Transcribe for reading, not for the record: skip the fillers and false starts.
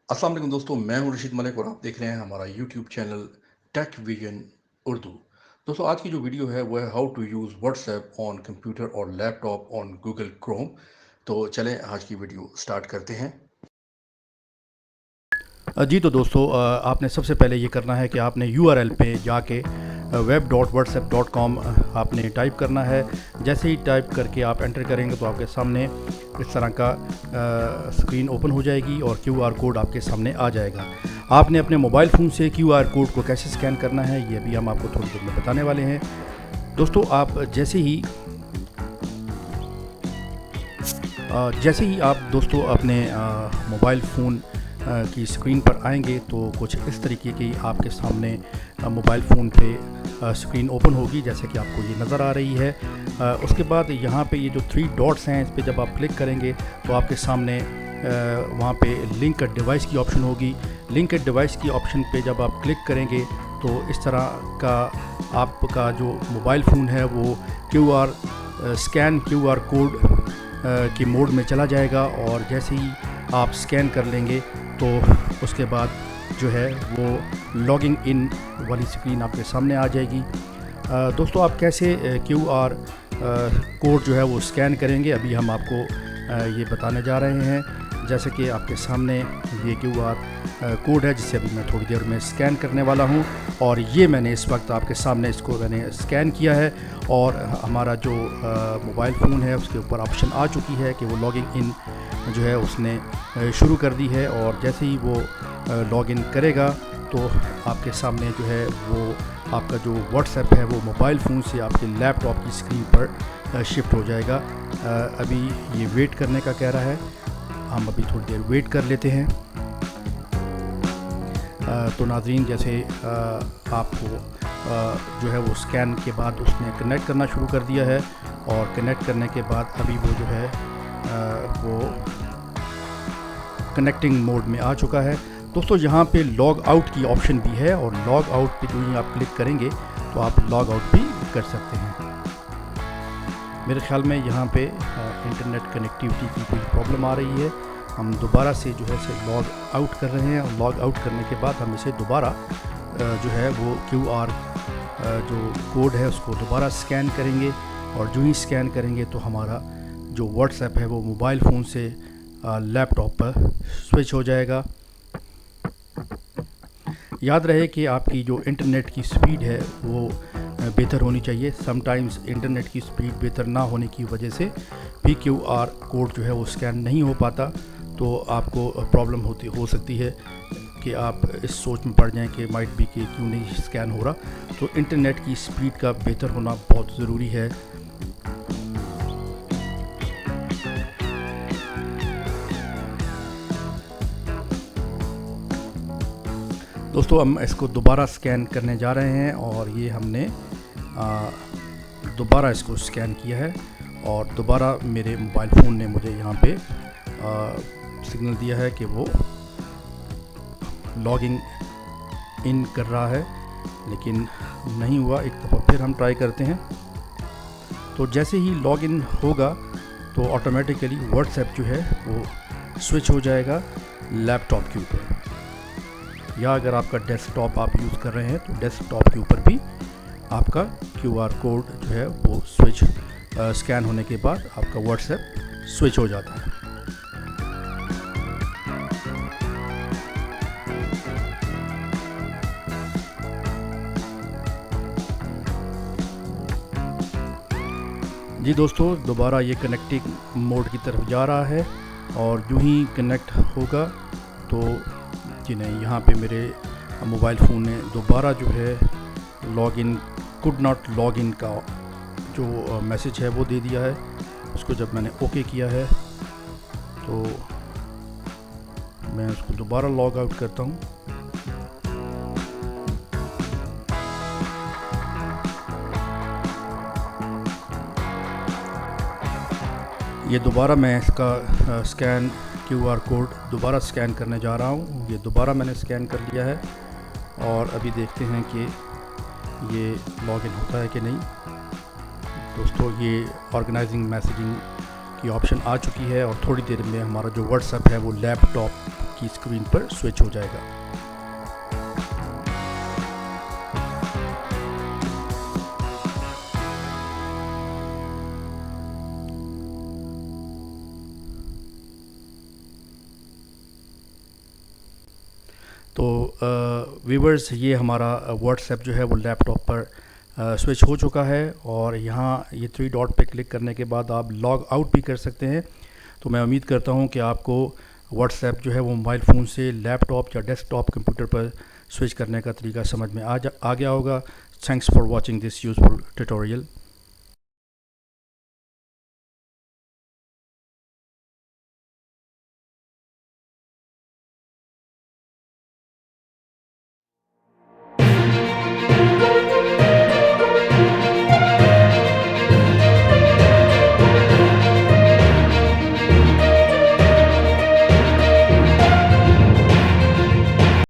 अस्सलाम वालेकुम दोस्तों, मैं हूं रशीद मलिक और आप देख रहे हैं हमारा YouTube channel Tech Vision Urdu. दोस्तों, आज की जो वीडियो है वो है how to use WhatsApp on computer और लैपटॉप ऑन गूगल क्रोम। तो चलें आज की वीडियो स्टार्ट करते हैं। जी तो दोस्तों, आपने सबसे पहले ये करना है कि आपने यूआरएल पे जाके web.whatsapp.com आपने टाइप करना है। जैसे ही टाइप करके आप एंटर करेंगे तो आपके सामने इस तरह का स्क्रीन ओपन हो जाएगी और क्यूआर कोड आपके सामने आ जाएगा। आपने अपने मोबाइल फ़ोन से क्यूआर कोड को कैसे स्कैन करना है ये भी हम आपको थोड़ी देर में बताने वाले हैं। दोस्तों, आप जैसे ही आप दोस्तों अपने मोबाइल फ़ोन की स्क्रीन पर आएंगे तो कुछ इस तरीके की आपके सामने मोबाइल फ़ोन पे स्क्रीन ओपन होगी, जैसे कि आपको ये नज़र आ रही है। उसके बाद यहाँ पे ये जो 3 डॉट्स हैं इस पे जब आप क्लिक करेंगे तो आपके सामने वहाँ पे लिंक डिवाइस की ऑप्शन होगी। लिंक डिवाइस की ऑप्शन पे जब आप क्लिक करेंगे तो इस तरह का आपका जो मोबाइल फ़ोन है वो स्कैन क्यूआर कोड के मोड में चला जाएगा और जैसे ही आप स्कैन कर लेंगे तो उसके बाद जो है वो लॉगिंग इन वाली स्क्रीन आपके सामने आ जाएगी। दोस्तों, आप कैसे क्यूआर कोड जो है वो स्कैन करेंगे अभी हम आपको ये बताने जा रहे हैं। जैसे कि आपके सामने ये क्यूआर कोड है जिसे अभी मैं थोड़ी देर में स्कैन करने वाला हूं और ये मैंने इस वक्त आपके सामने इसको मैंने स्कैन किया है और हमारा जो मोबाइल फ़ोन है उसके ऊपर ऑप्शन आ चुकी है कि वो लॉगिंग इन जो है उसने शुरू कर दी है। और जैसे ही वो लॉगिन करेगा तो आपके सामने जो है वो आपका जो व्हाट्सएप है वो मोबाइल फ़ोन से आपके लैपटॉप की स्क्रीन पर शिफ्ट हो जाएगा। अभी ये वेट करने का कह रहा है, हम अभी थोड़ी देर वेट कर लेते हैं। तो नाज़रीन, जैसे आपको जो है वो स्कैन के बाद उसने कनेक्ट करना शुरू कर दिया है और कनेक्ट करने के बाद अभी वो जो है वो कनेक्टिंग मोड में आ चुका है। दोस्तों, यहाँ पे लॉग आउट की ऑप्शन भी है और लॉग आउट पे जो ही आप क्लिक करेंगे तो आप लॉग आउट भी कर सकते हैं। मेरे ख्याल में यहाँ पे इंटरनेट कनेक्टिविटी की कोई प्रॉब्लम आ रही है। हम दोबारा से जो है इसे लॉग आउट कर रहे हैं और लॉग आउट करने के बाद हम इसे दोबारा जो है वो क्यूआर जो कोड है उसको दोबारा स्कैन करेंगे और जो ही स्कैन करेंगे तो हमारा जो व्हाट्सएप है वो मोबाइल फ़ोन से लैपटॉप पर स्विच हो जाएगा। याद रहे कि आपकी जो इंटरनेट की स्पीड है वो बेहतर होनी चाहिए। समटाइम्स इंटरनेट की स्पीड बेहतर ना होने की वजह से भी क्यूआर कोड जो है वो स्कैन नहीं हो पाता, तो आपको प्रॉब्लम हो सकती है कि आप इस सोच में पड़ जाएं कि माइट बी कि क्यों नहीं स्कैन हो रहा। तो इंटरनेट की स्पीड का बेहतर होना बहुत ज़रूरी है। दोस्तों, हम इसको दोबारा स्कैन करने जा रहे हैं और ये हमने दोबारा इसको स्कैन किया है और दोबारा मेरे मोबाइल फ़ोन ने मुझे यहाँ पे सिग्नल दिया है कि वो लॉगिंग इन कर रहा है, लेकिन नहीं हुआ। एक दफ़ा फिर हम ट्राई करते हैं। तो जैसे ही लॉगिन होगा तो ऑटोमेटिकली व्हाट्सएप जो है वो स्विच हो जाएगा लैपटॉप के ऊपर, या अगर आपका डेस्कटॉप आप यूज़ कर रहे हैं तो डेस्कटॉप के ऊपर भी आपका क्यूआर कोड जो है वो स्विच स्कैन होने के बाद आपका व्हाट्सएप स्विच हो जाता है। जी दोस्तों, दोबारा ये कनेक्टिंग मोड की तरफ जा रहा है और यूँ ही कनेक्ट होगा तो जी नहीं, यहाँ पे मेरे मोबाइल फ़ोन ने दोबारा जो है लॉगिन कुड नॉट लॉगिन का जो मैसेज है वो दे दिया है। उसको जब मैंने ओके किया है तो मैं उसको दोबारा लॉग आउट करता हूँ। ये दोबारा मैं इसका स्कैन क्यूआर कोड दोबारा स्कैन करने जा रहा हूँ। ये दोबारा मैंने स्कैन कर लिया है और अभी देखते हैं कि ये लॉगिन होता है कि नहीं। दोस्तों, ये ऑर्गेनाइजिंग मैसेजिंग की ऑप्शन आ चुकी है और थोड़ी देर में हमारा जो व्हाट्सएप है वो लैपटॉप आपकी स्क्रीन पर स्विच हो जाएगा। तो व्यूवर्स, ये हमारा व्हाट्सएप जो है वो लैपटॉप पर स्विच हो चुका है और यहाँ ये 3 डॉट पे क्लिक करने के बाद आप लॉग आउट भी कर सकते हैं। तो मैं उम्मीद करता हूँ कि आपको व्हाट्सएप जो है वो मोबाइल फ़ोन से लैपटॉप या डेस्कटॉप कंप्यूटर पर स्विच करने का तरीका समझ में आ गया होगा। Thanks for watching this useful tutorial.